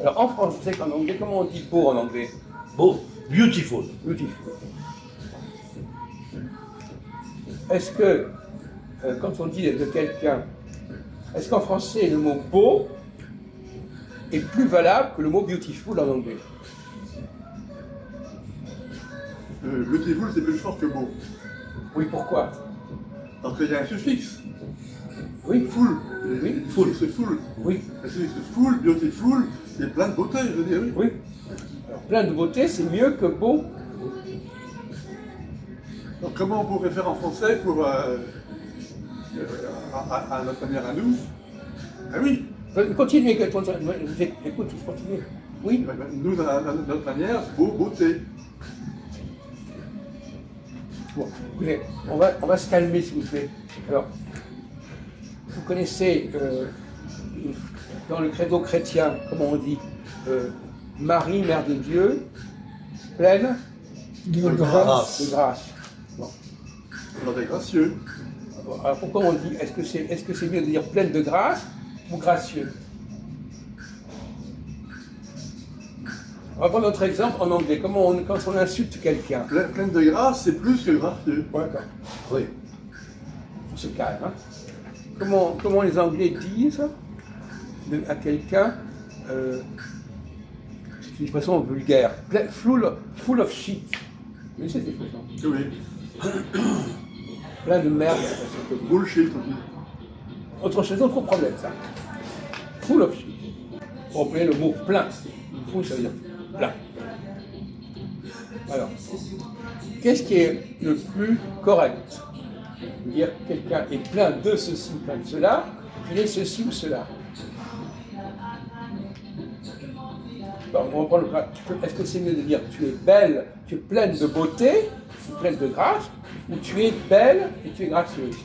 Alors en français qu'en anglais, comment on dit beau en anglais? Beau. Beautiful. Beautiful. Est-ce que, quand on dit de quelqu'un, est-ce qu'en français le mot beau est plus valable que le mot beautiful en anglais? Beautiful, c'est plus fort que beau. Oui, pourquoi? Parce qu'il y a un suffixe. Oui. Full. Oui. Full, c'est full. Oui. Le suffixe full, beautiful, c'est plein de beauté, je veux dire, oui. Oui. Alors, plein de beauté, c'est mieux que beau. Donc comment on pourrait faire en français pour, à notre manière à nous? Ah oui, Continuez, j'écoute, continuez. Oui. nous, à notre manière, beauté. Bon, écoutez, on va se calmer, s'il vous plaît. Alors, vous connaissez, dans le credo chrétien, comment on dit, Marie, Mère de Dieu, pleine De grâce. de grâce. Bon. On est gracieux. Alors pourquoi on dit, est-ce que c'est mieux de dire pleine de grâce ou gracieux? On va prendre notre exemple en anglais. Quand on insulte quelqu'un? Pleine de grâce, c'est plus que gracieux. Ouais, d'accord. Oui. On se calme. Hein? Comment les Anglais disent à quelqu'un, c'est une expression vulgaire, full of shit. Vous connaissez cette expression? Oui. Plein de merde. Bullshit. Autre chose, autre problème, ça. Full of shit. Pour employer le mot plein. Full, ça veut dire plein. Alors, qu'est-ce qui est le plus correct? Dire que quelqu'un est plein de ceci, plein de cela, il est ceci ou cela. Bon, on va prendre le cas. Est-ce que c'est mieux de dire tu es belle, tu es pleine de beauté, tu es pleine de grâce, ou tu es belle et tu es gracieuse?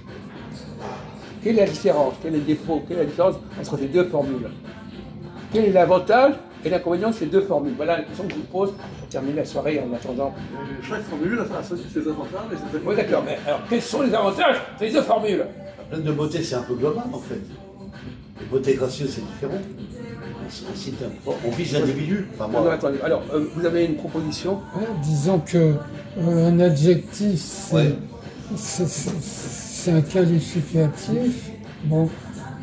Quelle est la différence? Quel est le défaut? Quelle est la différence entre ces deux formules? Quel est l'avantage et l'inconvénient de ces deux formules? Voilà la question que je vous pose pour terminer la soirée en attendant. Chaque formule a ses avantages et ses inconvénients. Oui, d'accord, mais alors quels sont les avantages de ces deux formules? Pleine de beauté, c'est un peu global en fait. Et beauté gracieuse, c'est différent. On vise l'individu. Enfin, Non, moi, attendez. Alors, vous avez une proposition? Ouais, disons que un adjectif, Ouais. c'est un qualificatif, bon,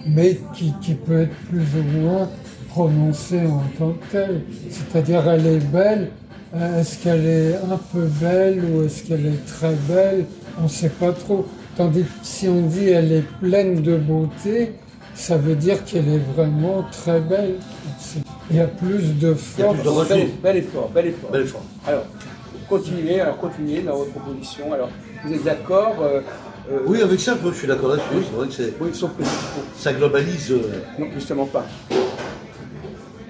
mais qui peut être plus ou moins prononcé en tant que tel. C'est-à-dire, elle est belle, est-ce qu'elle est un peu belle ou est-ce qu'elle est très belle? On ne sait pas trop. Tandis que si on dit elle est pleine de beauté, ça veut dire qu'elle est vraiment très belle. Il y a plus de force. plus de ressources. Bel effort, bel effort. belle fois. Alors, continuez dans votre proposition. Alors, vous êtes d'accord? Oui, avec ça, je suis d'accord là-dessus. C'est vrai que c'est. Oui, sauf que c'est faux. Ça globalise. Non, justement pas.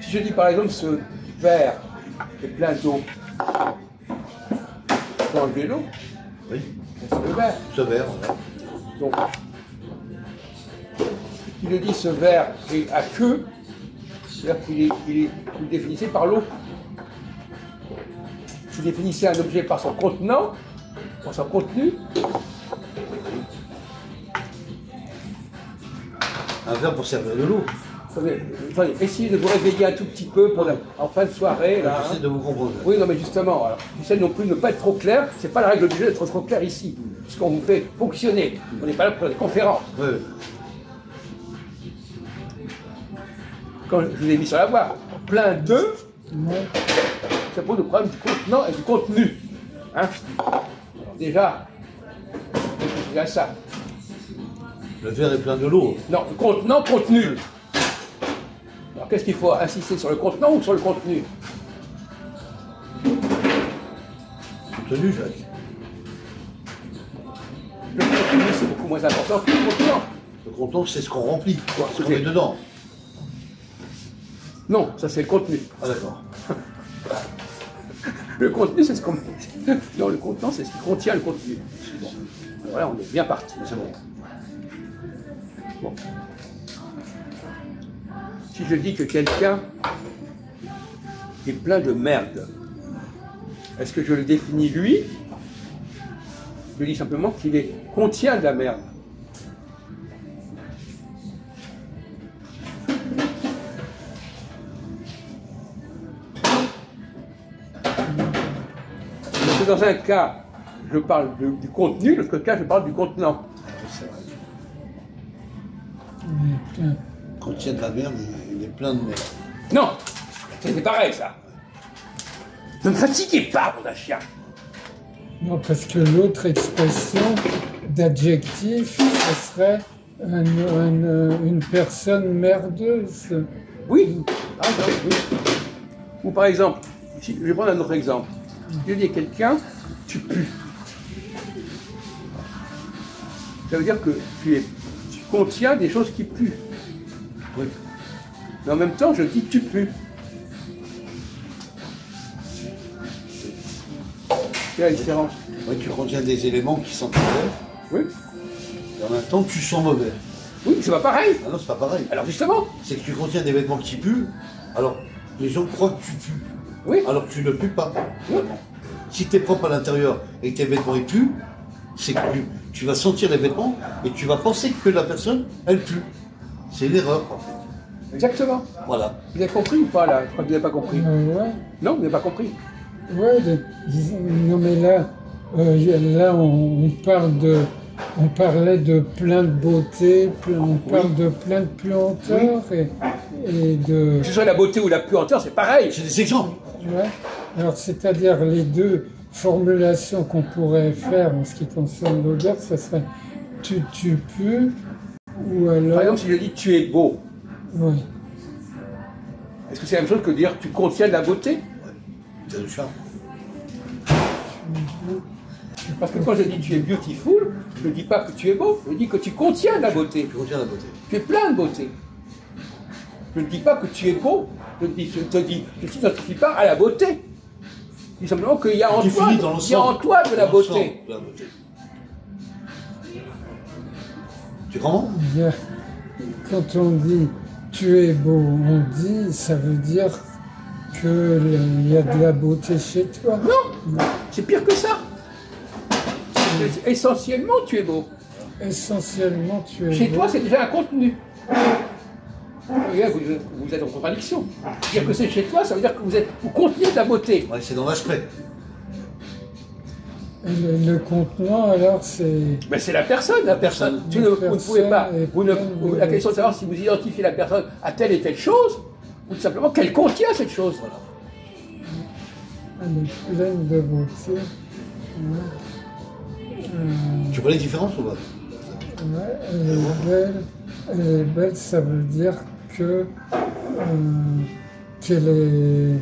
Si je dis par exemple ce verre est plein d'eau, il faut enlever l'eau, Oui. c'est le verre. Ce verre, voilà. Donc, qui le dit ce verre est à queue, c'est-à-dire qu'il est, vous le définissez par l'eau. Vous définissez un objet par son contenant, par son contenu. Un verre pour servir de l'eau. Attendez, essayez de vous réveiller un tout petit peu en fin de soirée. Là, J'essaie de vous comprendre. Oui, non, mais justement, alors, j'essaie non plus de ne pas être trop clair. C'est pas la règle du jeu d'être trop clair ici, puisqu'on vous fait fonctionner. On n'est pas là pour faire des conférences. Ouais. Quand je vous ai mis sur la voie, plein de, Ouais. ça pose le problème du contenant et du contenu. Hein? Alors déjà ça. Le verre est plein de l'eau. Non, contenant, contenu. Alors qu'est-ce qu'il faut insister sur le contenant ou sur le contenu? Contenu, Jacques. Le contenu, c'est beaucoup moins important que le contenant. Le contenant, c'est ce qu'on remplit, quoi, ce qu'on Ok. met dedans. Non, ça c'est le contenu. Ah d'accord. Le contenu, c'est ce qu'on... Non, le contenant, c'est ce qui contient le contenu. Bon. Voilà, on est bien parti. C'est bon. Bon. Si je dis que quelqu'un est plein de merde, est-ce que je le définis lui? Je dis simplement qu'il contient de la merde. que dans un cas, je parle du contenu, dans l'autre cas, je parle du contenant. C'est vrai. Il est plein. Quand il y a de la merde, il est plein de merde. Non, c'est pareil ça. Ne me fatiguez pas, mon chien. Non, parce que l'autre expression d'adjectif, ce serait une personne merdeuse. Oui, par exemple, oui. Ou par exemple, je vais prendre un autre exemple. Je dis à quelqu'un, tu pues. Ça veut dire que tu contiens des choses qui puent. Oui. Mais en même temps, je dis tu pues. Quelle est la différence? Oui, tu contiens des éléments qui sentent mauvais, Oui, et en même temps, tu sens mauvais. oui, c'est pas pareil. Ah non, c'est pas pareil. Alors justement, C'est que tu contiens des vêtements qui puent, alors les gens croient que tu pues, oui, alors que tu ne pues pas. Vraiment. Si tu es propre à l'intérieur et que tes vêtements ils puent, c'est que tu vas sentir les vêtements et tu vas penser que la personne, elle pue. C'est une erreur, en fait. exactement. Voilà. Vous avez compris ou pas là? Je crois que vous n'avez pas compris. Ouais. Non, vous n'avez pas compris. Ouais, non mais là, on parlait de plein de beauté, on parle de plein de puanteur et de. Que ce soit la beauté ou la puanteur, c'est pareil. C'est des exemples. Ouais. Alors c'est-à-dire les deux formulations qu'on pourrait faire en ce qui concerne l'odeur, ça serait tu pues ou alors. Par exemple, si je dis tu es beau, Ouais. est-ce que c'est la même chose que de dire tu contiens de la beauté? C'est le charme. Parce que quand je dis tu es beautiful, je ne dis pas que tu es beau, je dis que tu contiens de la beauté. Tu contiens la beauté. Tu es plein de beauté. Je ne dis pas que tu es beau, je ne t'identifie pas à la beauté. Je dis simplement qu'il y a en Tu toi, finis dans il y a en toi de la l'ensemble beauté. de la beauté. Tu comprends? Il y a- Quand on dit tu es beau, on dit, ça veut dire qu'il y a de la beauté chez toi. Non, c'est pire que ça. Essentiellement, tu es beau. Essentiellement, tu es Chez beau. toi, c'est déjà un contenu. Regarde, vous êtes en contradiction. Dire que c'est chez toi, ça veut dire que vous contenez de la beauté. Ouais, c'est dans l'aspect. Et le contenant, alors, c'est. Mais c'est la personne, la personne. Vous ne pouvez pas. La question de savoir si vous identifiez la personne à telle et telle chose, ou tout simplement qu'elle contient cette chose. Voilà. Elle est pleine de beauté. Ouais. Tu vois les différences ou pas? Ouais, elle est belle. Elle est belle, ça veut dire que qu'elle est.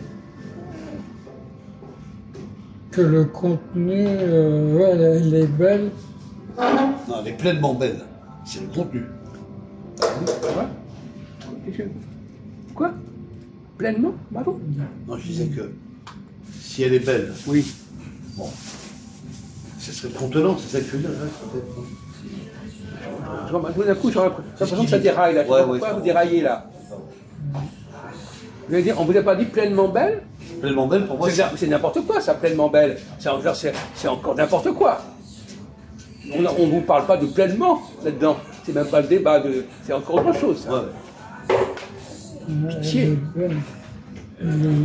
Que le contenu, ouais, elle est belle. Non, elle est pleinement belle. C'est le contenu. Quoi? Pleinement? Bravo. Non, je disais que si elle est belle, Oui. bon, ce serait contenant, c'est ça que je veux dire, hein, peut-être. Tout d'un coup, j'ai l'impression que ça déraille là. Je sais Ouais, pas pourquoi ouais, vous déraillez là. Vous allez dire, on vous a pas dit pleinement belle? Pleinement belle, pour moi, C'est n'importe quoi, ça, pleinement belle. C'est encore n'importe quoi. On ne vous parle pas de pleinement là-dedans. C'est même pas le débat. C'est encore autre chose. Ça. ouais. Pitié. Elle est belle.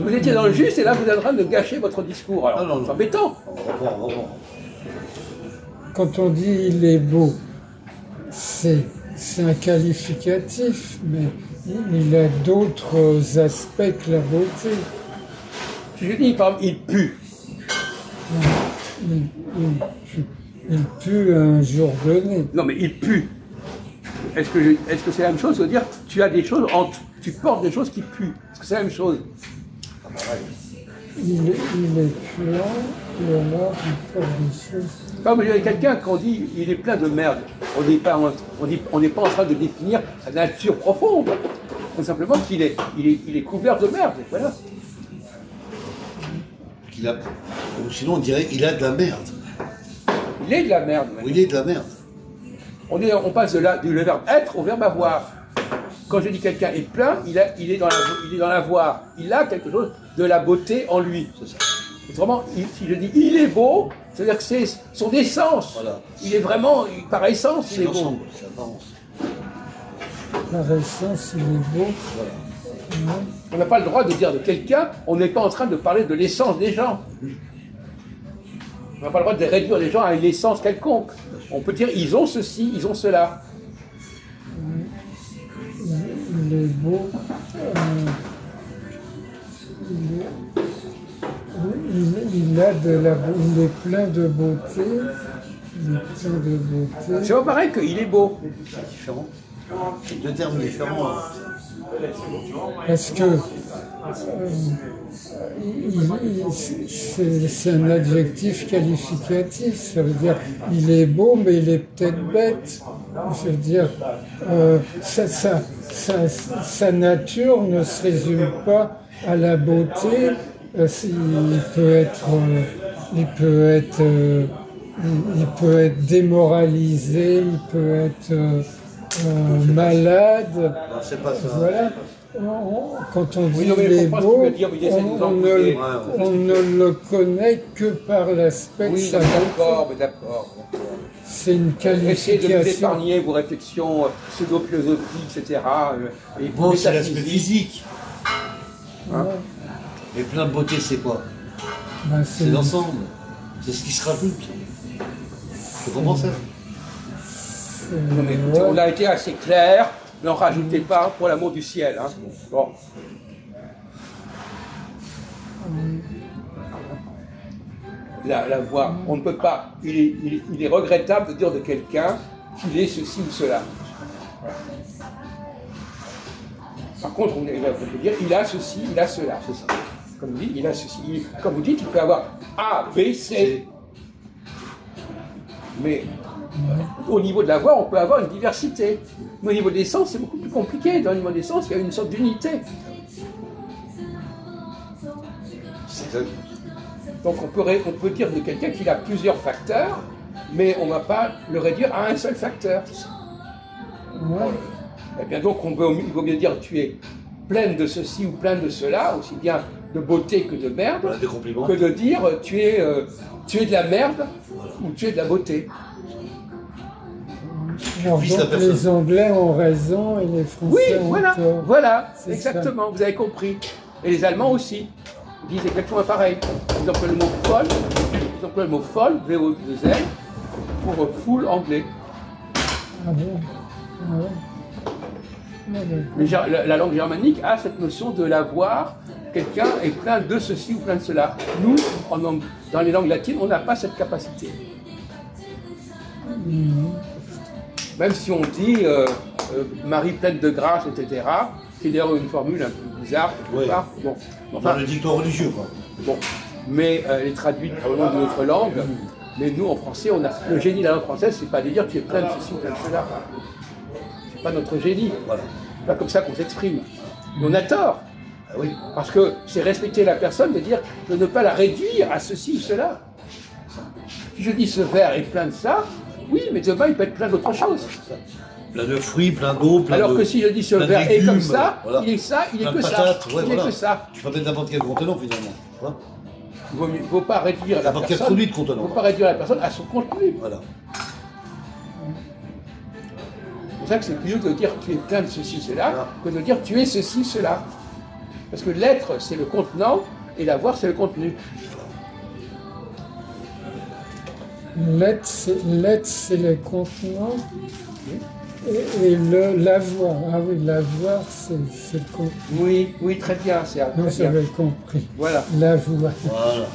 Vous étiez dans le juste et là, vous êtes en train de gâcher votre discours. Alors, Ah, non, non. c'est embêtant. On reprend. Quand on dit il est beau, c'est un qualificatif, mais il a d'autres aspects que la beauté. Si je dis, par exemple, il pue. Il pue un jour donné. Non, mais il pue. Est-ce que c'est la même chose de dire tu as des choses, tu portes des choses qui puent? Est-ce que c'est la même chose? Il est puant et alors il porte des choses. Quand il y a quelqu'un qu'on dit il est plein de merde, on n'est pas en train de définir sa nature profonde. Tout simplement qu'il est couvert de merde. Voilà. Sinon, on dirait il a de la merde. Il est de la merde. Ou il est de la merde. On passe du verbe être au verbe avoir. Quand je dis quelqu'un est plein, il est dans l'avoir. Il a quelque chose de la beauté en lui. C'est ça. Autrement, si je dis il est beau, c'est-à-dire que c'est son essence. Voilà. Il est vraiment, par essence, il C'est est beau. l'ensemble, c'est l'apparence. Par essence, il est beau. Voilà. Ouais. On n'a pas le droit de dire de quelqu'un, on n'est pas en train de parler de l'essence des gens. On n'a pas le droit de réduire les gens à une essence quelconque. On peut dire ils ont ceci, ils ont cela. Il est beau. Il a de la, il est plein de beauté. Il est plein de beauté. C'est pas pareil qu'il est beau. C'est différent. C'est deux termes différents. Hein. Parce que c'est un adjectif qualificatif. Ça veut dire il est beau, mais il est peut-être bête. Je veux dire, sa nature ne se résume pas à la beauté. Il peut être démoralisé, il peut être malade. Non, c'est pas ça. Voilà. Quand on dit Oui, non, mais il est je comprends ce que beau, tu veux dire, mais on ne le connaît que par l'aspect de Oui, sa d'accord, beauté. mais d'accord. C'est une Essayez de vous qualification. épargner vos réflexions pseudo-philosophiques, etc. Et Bon, c'est l'aspect métaphysiques. physique. Hein. Et plein de beauté, c'est quoi? Ben, C'est l'ensemble. C'est ce qui se rajoute. Tu comprends ça? Non, mais écoutez, on a été assez clair, n'en rajoutez pas pour l'amour du ciel. Hein. Bon. La voix, on ne peut pas. Il est regrettable de dire de quelqu'un qu'il est ceci ou cela. Voilà. Par contre, on peut dire il a ceci, il a cela. C'est ça. Comme vous dites, il a ceci. Comme vous dites, il peut avoir A, B, C. Mais au niveau de la voix, on peut avoir une diversité. Mais au niveau des sens, c'est beaucoup plus compliqué. Dans le niveau des sens, il y a une sorte d'unité. C'est ça. Donc on peut dire de quelqu'un qu'il a plusieurs facteurs, mais on ne va pas le réduire à un seul facteur. Ouais. Eh bien donc il vaut mieux dire tu es pleine de ceci ou pleine de cela, aussi bien de beauté que de merde, Voilà, des compliments. que de dire tu es de la merde ou tu es de la beauté. Alors, Vise la donc, personne. les Anglais ont raison et les Français Oui, ont voilà, tort. voilà, C'est exactement, vous avez compris. Et les Allemands aussi, ils disent exactement pareil. Ils emploient le mot folle, V-O-2-L, pour foule anglais. Ah bon? Ah ouais. Ah, d'accord. La langue germanique a cette notion de l'avoir, quelqu'un est plein de ceci ou plein de cela. Nous, dans les langues latines, on n'a pas cette capacité. Même si on dit Marie pleine de grâce, etc., qui est d'ailleurs une formule un peu bizarre, quelque Ouais. part. Bon, Dans enfin, le dicton religieux, quoi. bon. Mais elle est traduite au nom de notre langue. Mais nous, en français, on a le génie de la langue française, c'est pas de dire tu es plein de ceci ou plein de cela. C'est pas notre génie. Voilà. C'est pas comme ça qu'on s'exprime. Mais on a tort. Ah oui. Parce que c'est respecter la personne de dire de ne pas la réduire à ceci ou cela. Si je dis ce verre est plein de ça, oui, mais demain il peut être plein d'autres choses. Plein de fruits, plein d'eau, plein Alors de... que si je dis ce plein de verre est comme légumes, ça, voilà. il est ça, il est Plein que de ça. patates, ouais, Il est voilà. que ça. Tu peux mettre n'importe quel contenant, finalement. Tu vois. Il ne faut pas réduire la N'importe quel personne. produit de contenant. Il faut pas réduire la personne à son contenu. Voilà. C'est pour ça que c'est plus mieux de dire tu es plein de ceci, cela, Voilà. que de dire tu es ceci, cela. Parce que l'être, c'est le contenant, et l'avoir, c'est le contenu. L'être, c'est le contenant. Et l'avoir. Ah oui, l'avoir, c'est le contenant. Oui, oui, très bien, c'est Non, très bien. j'avais compris. Voilà. L'avoir. Voilà.